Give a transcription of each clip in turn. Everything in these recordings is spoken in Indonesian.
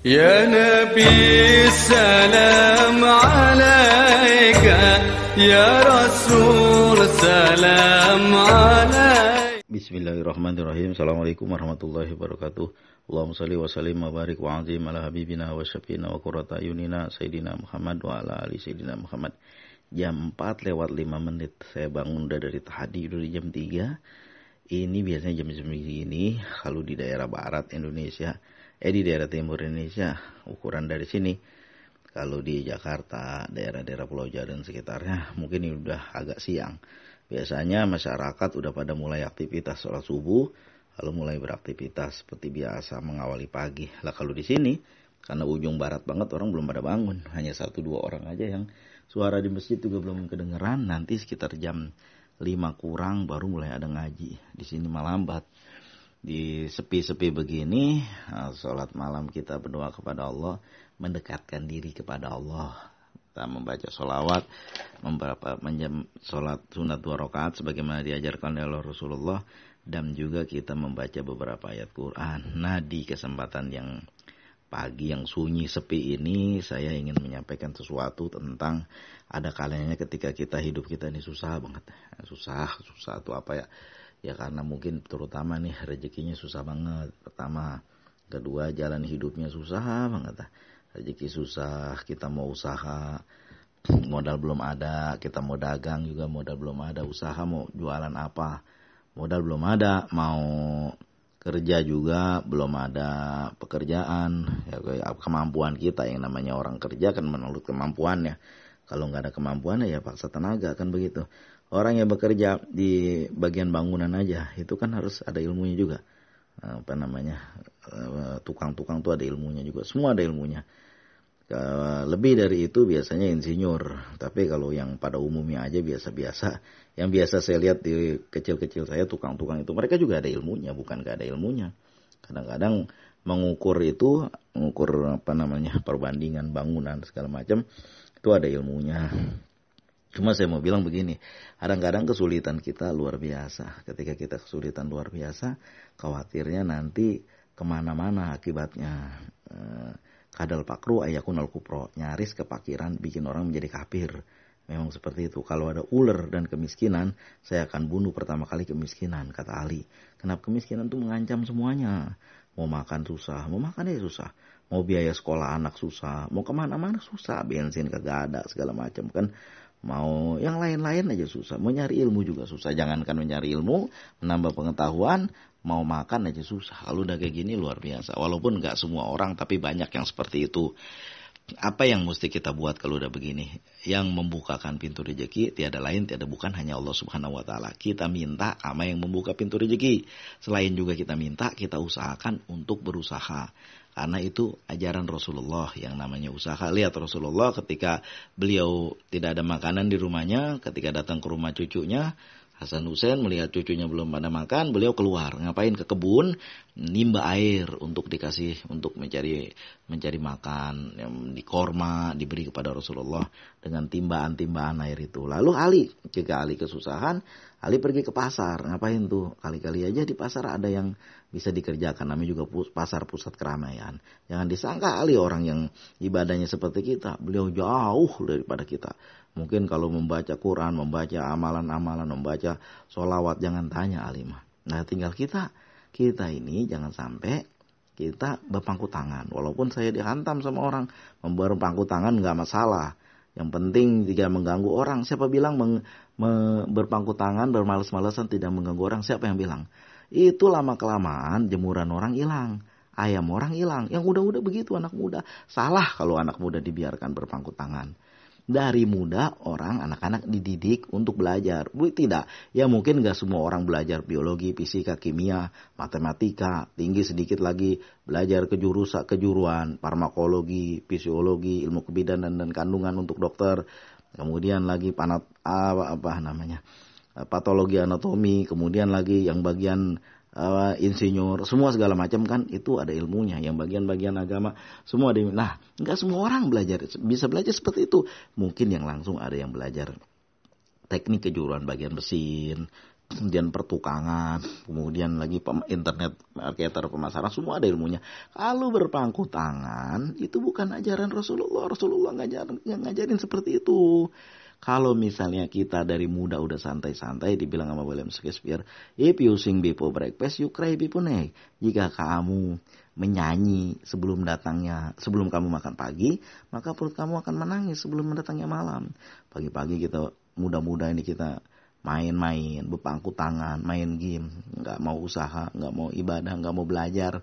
Ya Nabi salam alaika, ya Rasul salam alaika. Bismillahirrahmanirrahim. Assalamualaikum warahmatullahi wabarakatuh. Allahumma salli wa sallim wa barik wa azim ala habibina wa syafiina wa qurrata ayunina Sayyidina Muhammad wa ala ali Sayyidina Muhammad. Jam 4 lewat 5 menit. Saya bangun dari tahajud dari jam 3. Ini biasanya jam-jam ini kalau di daerah barat Indonesia, di daerah timur Indonesia, ukuran dari sini. Kalau di Jakarta, daerah-daerah Pulau Jawa dan sekitarnya, mungkin ini udah agak siang. Biasanya masyarakat udah pada mulai aktivitas sholat subuh, lalu mulai beraktivitas seperti biasa mengawali pagi. Lah kalau di sini, karena ujung barat banget orang belum pada bangun, hanya 1-2 orang aja yang suara di masjid juga belum kedengeran. Nanti sekitar jam 5 kurang baru mulai ada ngaji. Di sini malambat. Di sepi-sepi begini, sholat malam kita berdoa kepada Allah, mendekatkan diri kepada Allah. Kita membaca sholawat, sholat sunat 2 rakaat sebagaimana diajarkan oleh Rasulullah, dan juga kita membaca beberapa ayat Quran. Nah, di kesempatan yang pagi yang sunyi sepi ini, saya ingin menyampaikan sesuatu tentang ada kalanya ketika hidup kita ini susah banget. Susah itu apa ya? Ya karena mungkin terutama nih rezekinya susah banget. Pertama, kedua jalan hidupnya susah banget. Rezeki susah, kita mau usaha, modal belum ada, kita mau dagang juga modal belum ada, usaha mau jualan apa, modal belum ada, mau kerja juga belum ada pekerjaan. Ya kemampuan kita, yang namanya orang kerja kan menurut kemampuannya. Kalau nggak ada kemampuannya ya paksa tenaga, kan begitu. Orang yang bekerja di bagian bangunan aja itu kan harus ada ilmunya juga. Tukang-tukang tuh ada ilmunya juga. Semua ada ilmunya. Lebih dari itu biasanya insinyur. Tapi kalau yang pada umumnya aja biasa-biasa. Yang biasa saya lihat di kecil-kecil saya, tukang-tukang itu mereka juga ada ilmunya, bukan gak ada ilmunya. Kadang-kadang mengukur perbandingan bangunan segala macam itu ada ilmunya. Cuma saya mau bilang begini, kadang-kadang kesulitan kita luar biasa. Ketika kita kesulitan luar biasa, khawatirnya nanti kemana-mana akibatnya. Kadal pakru ayakun al kupro, nyaris kepakiran bikin orang menjadi kafir. Memang seperti itu. Kalau ada ular dan kemiskinan, saya akan bunuh pertama kali kemiskinan, kata Ali. Kenapa kemiskinan itu mengancam semuanya? Mau makan susah, mau makan ya susah. Mau biaya sekolah anak susah, mau kemana-mana susah. Bensin kagak ada, segala macam kan. Mau yang lain-lain aja susah. Mau nyari ilmu juga susah. Jangankan mencari ilmu, menambah pengetahuan, mau makan aja susah. Kalau udah kayak gini luar biasa. Walaupun gak semua orang, tapi banyak yang seperti itu. Apa yang mesti kita buat kalau udah begini? Yang membukakan pintu rezeki tiada lain, tiada bukan hanya Allah Subhanahu wa taala. Kita minta sama yang membuka pintu rezeki. Selain juga kita minta, kita usahakan untuk berusaha. Karena itu ajaran Rasulullah yang namanya usaha. Lihat Rasulullah ketika beliau tidak ada makanan di rumahnya, ketika datang ke rumah cucunya, Hasan Hussein melihat cucunya belum pada makan, beliau keluar. Ngapain? Ke kebun, nimba air untuk mencari makan. Yang dikorma, diberi kepada Rasulullah dengan timbaan air itu. Lalu jika Ali kesusahan, Ali pergi ke pasar. Ngapain tuh? Kali-kali aja di pasar ada yang bisa dikerjakan. Namanya juga pasar pusat keramaian. Jangan disangka Ali orang yang ibadahnya seperti kita. Beliau jauh daripada kita. Mungkin kalau membaca Quran, membaca amalan-amalan, membaca sholawat, jangan tanya alimah. Nah tinggal kita ini jangan sampai kita berpangku tangan. Walaupun saya dihantam sama orang, berpangku tangan nggak masalah. Yang penting jika mengganggu orang. Siapa bilang berpangku tangan, bermalas-malasan tidak mengganggu orang? Siapa yang bilang? Itu lama-kelamaan jemuran orang hilang. Ayam orang hilang. Yang udah begitu anak muda. Salah kalau anak muda dibiarkan berpangku tangan. Dari muda anak-anak dididik untuk belajar. Tidak, ya mungkin gak semua orang belajar biologi, fisika, kimia, matematika. Tinggi sedikit lagi belajar kejuruan, farmakologi, fisiologi, ilmu kebidanan dan kandungan untuk dokter. Kemudian lagi patologi anatomi. Kemudian lagi yang bagian insinyur, semua segala macam kan itu ada ilmunya. Yang bagian-bagian agama semua ada. Nah, nggak semua orang bisa belajar seperti itu. Mungkin yang langsung ada yang belajar teknik kejuruan bagian mesin, kemudian pertukangan, kemudian lagi internet marketer, pemasaran, semua ada ilmunya. Kalau berpangku tangan itu bukan ajaran Rasulullah. Rasulullah ngajarin seperti itu. Kalau misalnya kita dari muda udah santai-santai, dibilang sama William Shakespeare, if you sing before breakfast, you cry before night. Jika kamu menyanyi sebelum kamu makan pagi, maka perut kamu akan menangis sebelum datangnya malam. Pagi-pagi kita muda-muda ini kita main-main, berpangku tangan, main game, nggak mau usaha, nggak mau ibadah, nggak mau belajar.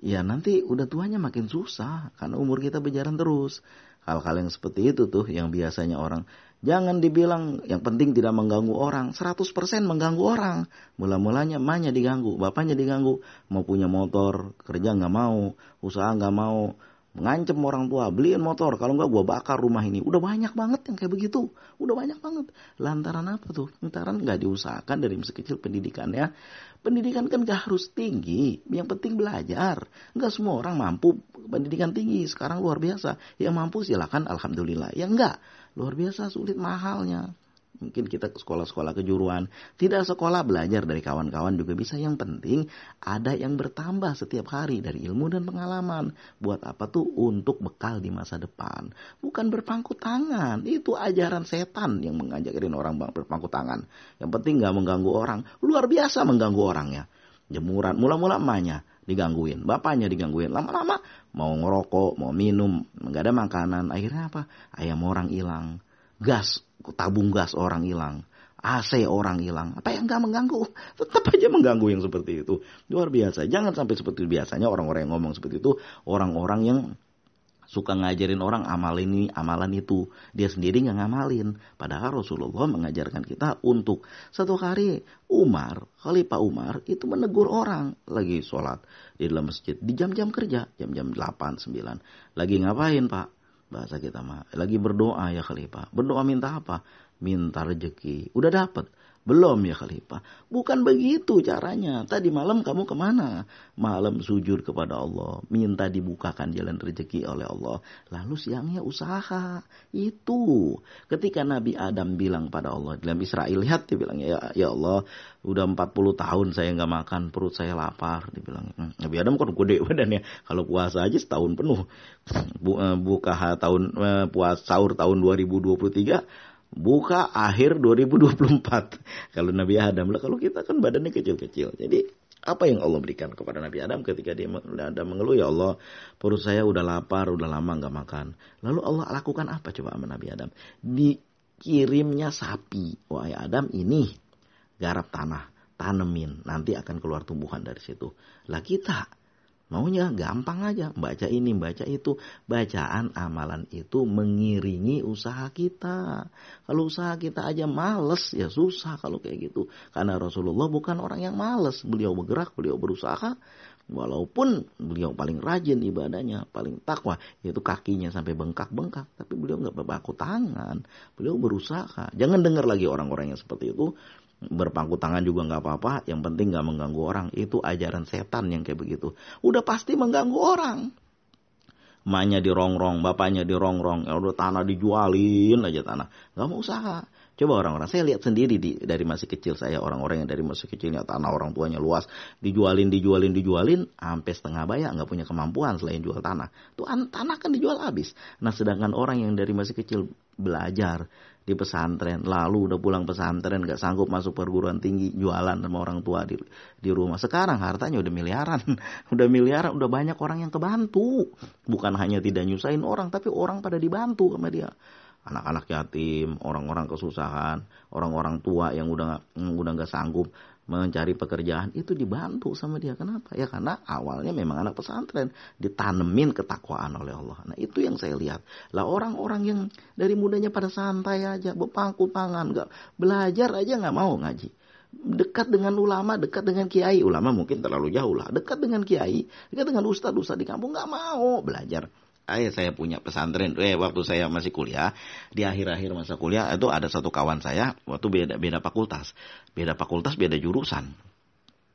Ya nanti udah tuanya makin susah, karena umur kita berjalan terus. Hal-hal yang seperti itu tuh yang biasanya orang, jangan dibilang yang penting tidak mengganggu orang, 100% mengganggu orang. Mula-mulanya emaknya diganggu, bapaknya diganggu, mau punya motor, kerja nggak mau, usaha nggak mau, mengancam orang tua, beliin motor, kalau enggak gua bakar rumah ini. Udah banyak banget yang kayak begitu. Udah banyak banget. Lantaran apa tuh? Lantaran enggak diusahakan dari masih kecil pendidikannya. Pendidikan kan gak harus tinggi. Yang penting belajar. Enggak semua orang mampu pendidikan tinggi. Sekarang luar biasa. Yang mampu silakan, alhamdulillah. Yang enggak, luar biasa sulit mahalnya. Mungkin kita ke sekolah-sekolah kejuruan. Tidak sekolah, belajar dari kawan-kawan juga bisa. Yang penting ada yang bertambah setiap hari dari ilmu dan pengalaman. Buat apa tuh? Untuk bekal di masa depan. Bukan berpangku tangan. Itu ajaran setan yang mengajarin orang berpangku tangan. Yang penting gak mengganggu orang. Luar biasa mengganggu orangnya. Jemuran. Mula-mula emaknya digangguin. Bapaknya digangguin. Lama-lama mau ngerokok, mau minum. Gak ada makanan. Akhirnya apa? Ayam orang hilang. Gas. Tabung gas orang hilang, AC orang hilang. Apa yang gak mengganggu? Tetap aja mengganggu yang seperti itu. Luar biasa. Jangan sampai seperti biasanya orang-orang yang ngomong seperti itu, orang-orang yang suka ngajarin orang amal ini, amalan itu. Dia sendiri gak ngamalin. Padahal Rasulullah mengajarkan kita untuk satu hari Khalifah Umar itu menegur orang lagi sholat di dalam masjid di jam-jam kerja, jam-jam 8, 9. Lagi ngapain, Pak? Bahasa kita mah, lagi berdoa ya Khalifah. Berdoa minta apa? Minta rezeki. Udah dapat? Belum ya Khalifah. Bukan begitu caranya. Tadi malam kamu kemana? Malam sujud kepada Allah. Minta dibukakan jalan rezeki oleh Allah. Lalu siangnya usaha. Itu. Ketika Nabi Adam bilang pada Allah. Dalam Israel, lihat dia bilang, ya Allah, udah 40 tahun saya nggak makan, perut saya lapar. Dibilang, Nabi Adam kan gede badannya. Kalau puasa aja setahun penuh. Puasa sahur tahun 2023. Buka akhir 2024. Kalau Nabi Adam lah, kalau kita kan badannya kecil-kecil. Jadi apa yang Allah berikan kepada Nabi Adam ketika dia mengeluh, ya Allah, perut saya udah lapar, udah lama nggak makan. Lalu Allah lakukan apa coba sama Nabi Adam? Dikirimnya sapi. Wahai Adam, ini garap tanah, tanemin, nanti akan keluar tumbuhan dari situ. Lah kita maunya gampang aja, baca ini, baca itu. Bacaan amalan itu mengiringi usaha kita. Kalau usaha kita aja males, ya susah kalau kayak gitu. Karena Rasulullah bukan orang yang males. Beliau bergerak, beliau berusaha. Walaupun beliau paling rajin ibadahnya, paling takwa, yaitu kakinya sampai bengkak-bengkak. Tapi beliau gak berpangku tangan. Beliau berusaha. Jangan dengar lagi orang-orang yang seperti itu. Berpangku tangan juga gak apa-apa, yang penting gak mengganggu orang. Itu ajaran setan yang kayak begitu. Udah pasti mengganggu orang. Emaknya dirongrong, bapaknya dirongrong, ya udah tanah dijualin aja tanah. Gak mau usaha. Coba orang-orang, saya lihat sendiri dari masih kecil saya, orang-orang yang dari masih kecilnya tanah orang tuanya luas, dijualin, sampai setengah bayar, gak punya kemampuan selain jual tanah. Tuh tanah kan dijual habis. Nah sedangkan orang yang dari masih kecil belajar di pesantren, lalu udah pulang pesantren gak sanggup masuk perguruan tinggi, jualan sama orang tua di rumah. Sekarang hartanya udah miliaran, udah banyak orang yang kebantu. Bukan hanya tidak nyusahin orang, tapi orang pada dibantu sama dia. Anak-anak yatim, orang-orang kesusahan, orang-orang tua yang udah gak sanggup mencari pekerjaan, itu dibantu sama dia. Kenapa? Ya karena awalnya memang anak pesantren, ditanemin ketakwaan oleh Allah. Nah itu yang saya lihat. Lah orang-orang yang dari mudanya pada santai aja, berpangku tangan, gak belajar aja gak mau ngaji. Dekat dengan ulama, dekat dengan kiai. Ulama mungkin terlalu jauh lah. Dekat dengan kiai, dekat dengan ustadz di kampung, gak mau belajar. Saya punya pesantren. Waktu saya masih kuliah, di akhir-akhir masa kuliah itu ada satu kawan saya, waktu beda fakultas, beda jurusan.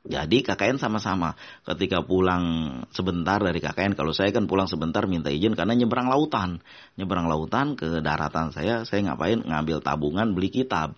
Jadi KKN sama-sama. Ketika pulang sebentar dari KKN, kalau saya kan pulang sebentar minta izin karena nyebrang lautan ke daratan saya ngapain? Ngambil tabungan beli kitab.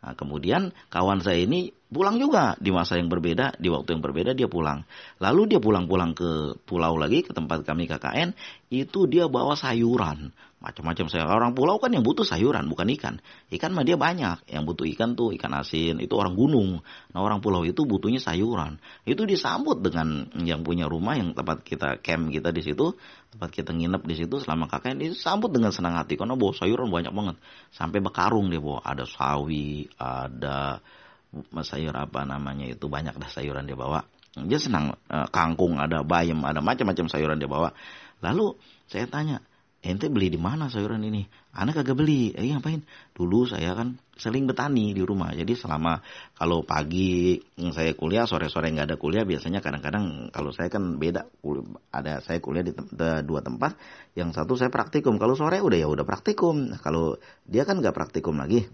Nah, kemudian kawan saya ini pulang juga di masa yang berbeda, di waktu yang berbeda dia pulang. Lalu dia pulang-pulang ke pulau lagi, ke tempat kami KKN, itu dia bawa sayuran. Macam-macam sayuran. Orang pulau kan yang butuh sayuran, bukan ikan. Ikan mah dia banyak. Yang butuh ikan tuh ikan asin, itu orang gunung. Nah orang pulau itu butuhnya sayuran. Itu disambut dengan yang punya rumah, yang tempat kita camp kita di situ, tempat kita nginep di situ selama KKN, itu sambut dengan senang hati. Karena bawa sayuran banyak banget. Sampai bekarung dia bawa. Ada sawi, ada sayur apa namanya itu, banyak dah sayuran dia bawa. Dia senang, kangkung ada, bayam ada, macam-macam sayuran dia bawa. Lalu saya tanya, ente beli di mana sayuran ini? Anak kagak beli. Ngapain? Dulu saya kan sering bertani di rumah. Jadi selama kalau pagi saya kuliah, sore-sore nggak ada kuliah, biasanya kadang-kadang kalau saya kan beda, saya kuliah di dua tempat. Yang satu saya praktikum. Kalau sore udah praktikum. Nah, kalau dia kan nggak praktikum lagi,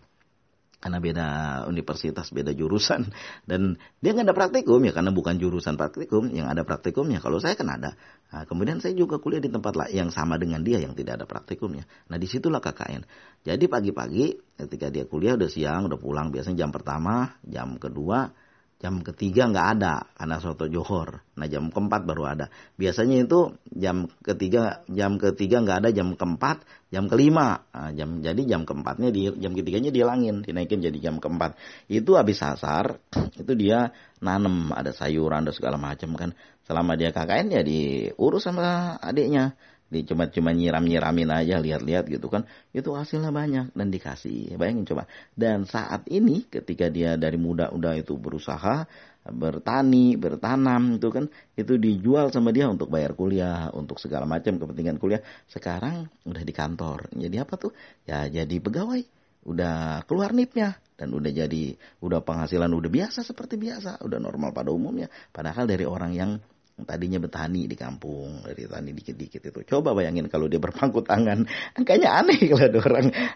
karena beda universitas, beda jurusan, dan dia nggak ada praktikum ya, karena bukan jurusan praktikum, yang ada praktikumnya. Kalau saya kan ada. Nah, kemudian saya juga kuliah di tempat yang sama dengan dia yang tidak ada praktikumnya. Nah disitulah KKN. Jadi pagi-pagi ketika dia kuliah udah siang, udah pulang, biasanya jam pertama, jam kedua, jam ketiga nggak ada karena soto johor. Nah jam keempat baru ada. Biasanya itu jam ketiga nggak ada, jam keempat, jam kelima. Nah, jadi jam keempatnya jam ketiganya dihilangin, dinaikin jadi jam keempat. Itu habis asar, itu dia nanem, ada sayuran, ada segala macam kan. Selama dia KKN ya diurus sama adiknya. Cuma nyiramin aja, lihat-lihat gitu kan. Itu hasilnya banyak dan dikasih. Bayangin coba. Dan saat ini ketika dia dari muda udah itu berusaha bertani, bertanam itu kan, itu dijual sama dia untuk bayar kuliah, untuk segala macam kepentingan kuliah. Sekarang udah di kantor. Jadi apa tuh? Ya jadi pegawai. Udah keluar NIP-nya dan udah penghasilan udah biasa seperti biasa, udah normal pada umumnya. Padahal dari orang yang tadinya bertani di kampung, dari tani dikit-dikit itu. Coba bayangin kalau dia berpangku tangan. Kayaknya aneh kalau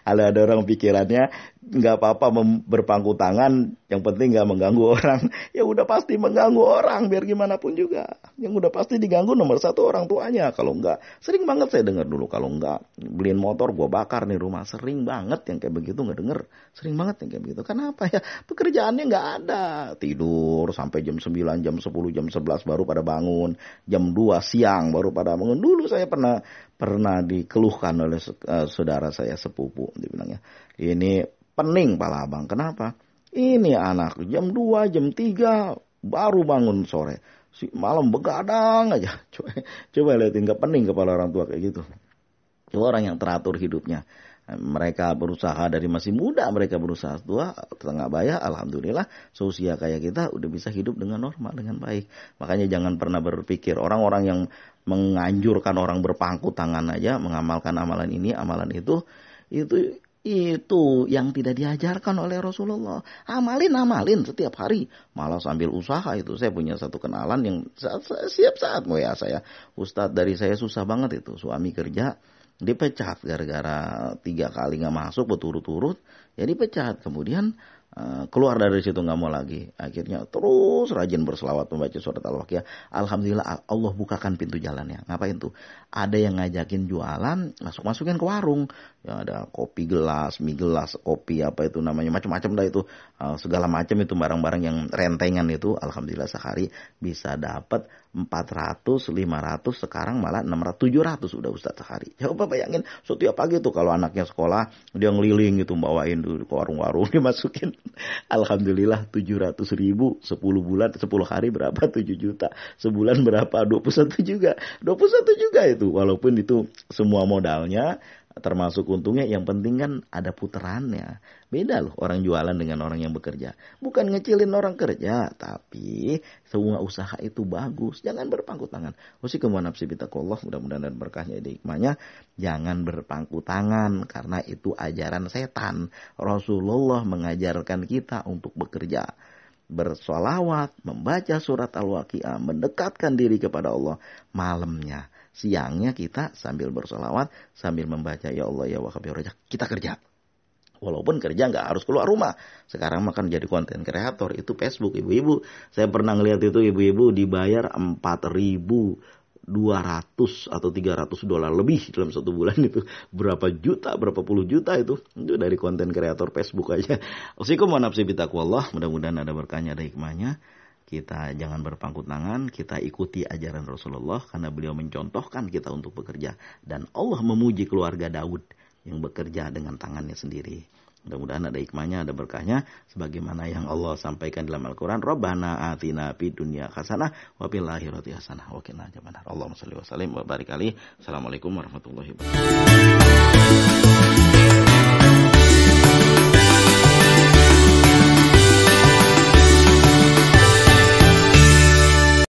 ada orang pikirannya nggak apa-apa berpangku tangan, yang penting nggak mengganggu orang. Ya udah pasti mengganggu orang, biar gimana pun juga. Yang udah pasti diganggu nomor satu orang tuanya. Kalau nggak, sering banget saya dengar dulu, kalau nggak beliin motor gua bakar nih rumah. Sering banget yang kayak begitu, nggak denger. Sering banget yang kayak begitu. Kenapa ya? Pekerjaannya nggak ada. Tidur sampai jam 9, jam 10, jam 11 baru pada bangun. Jam 2 siang baru pada bangun. Dulu saya pernah dikeluhkan oleh saudara saya sepupu, dibilangnya, ini pening pala abang. Kenapa? Ini anak jam 2, jam 3 baru bangun sore. Malam begadang aja. Coba lihatin, gak pening kepala orang tua kayak gitu. Coba orang yang teratur hidupnya. Mereka berusaha dari masih muda, mereka berusaha tua, tengah baya, alhamdulillah, seusia kayak kita udah bisa hidup dengan normal, dengan baik. Makanya jangan pernah berpikir, orang-orang yang menganjurkan orang berpangku tangan aja, mengamalkan amalan ini, amalan itu yang tidak diajarkan oleh Rasulullah. Amalin setiap hari, malah sambil usaha itu. Saya punya satu kenalan yang siap saat mau ya saya, Ustadz dari saya susah banget itu, suami kerja, dipecat gara-gara 3 kali nggak masuk berturut-turut, ya dipecat. Kemudian keluar dari situ nggak mau lagi. Akhirnya terus rajin berselawat membaca surat Al-Waqiah. Alhamdulillah Allah bukakan pintu jalannya. Ngapain tuh? Ada yang ngajakin jualan, masukin ke warung. Ya ada kopi gelas, mie gelas, kopi apa itu namanya, macam-macam dah itu. Segala macam itu barang-barang yang rentengan itu. Alhamdulillah sehari bisa dapat 400, 500, sekarang malah 600, 700 udah Ustaz sehari. Coba bayangin, setiap pagi tuh kalau anaknya sekolah, dia ngeliling gitu, bawain tuh ke warung-warung, dimasukin. Alhamdulillah 700 ribu, 10 bulan, 10 hari berapa? 7 juta. Sebulan berapa? 21 juga. 21 juga itu. Walaupun itu semua modalnya, termasuk untungnya, yang penting kan ada putarannya. Beda loh orang jualan dengan orang yang bekerja. Bukan ngecilin orang kerja, tapi semua usaha itu bagus. Jangan berpangku tangan. Usikum wa nafsi bitaqwallah, mudah-mudahan dan berkahnya di hikmahnya. Jangan berpangku tangan karena itu ajaran setan. Rasulullah mengajarkan kita untuk bekerja, bersolawat, membaca surat Al-Waqiah, mendekatkan diri kepada Allah malamnya. Siangnya kita sambil bersolawat, sambil membaca ya Allah ya Wahhab ya Razzaq, kita kerja. Walaupun kerja nggak harus keluar rumah. Sekarang makan jadi konten kreator, itu Facebook. Ibu-ibu, saya pernah ngeliat itu ibu-ibu dibayar 4.000 200 atau 300 dolar lebih dalam satu bulan itu. Berapa juta, berapa puluh juta itu dari konten kreator Facebook aja. Usikum wa nafsi bitaqwallah. Mudah-mudahan ada berkahnya, ada hikmahnya. Kita jangan berpangku tangan, kita ikuti ajaran Rasulullah karena beliau mencontohkan kita untuk bekerja. Dan Allah memuji keluarga Daud yang bekerja dengan tangannya sendiri. Mudah-mudahan ada hikmahnya, ada berkahnya. Sebagaimana yang Allah sampaikan dalam Al-Quran. Rabbana atina fid dunya hasanah wa fil akhirati hasanah wa qina adzabannar. Allahumma shalli wa sallim wa barik alaihi. Assalamualaikum warahmatullahi wabarakatuh.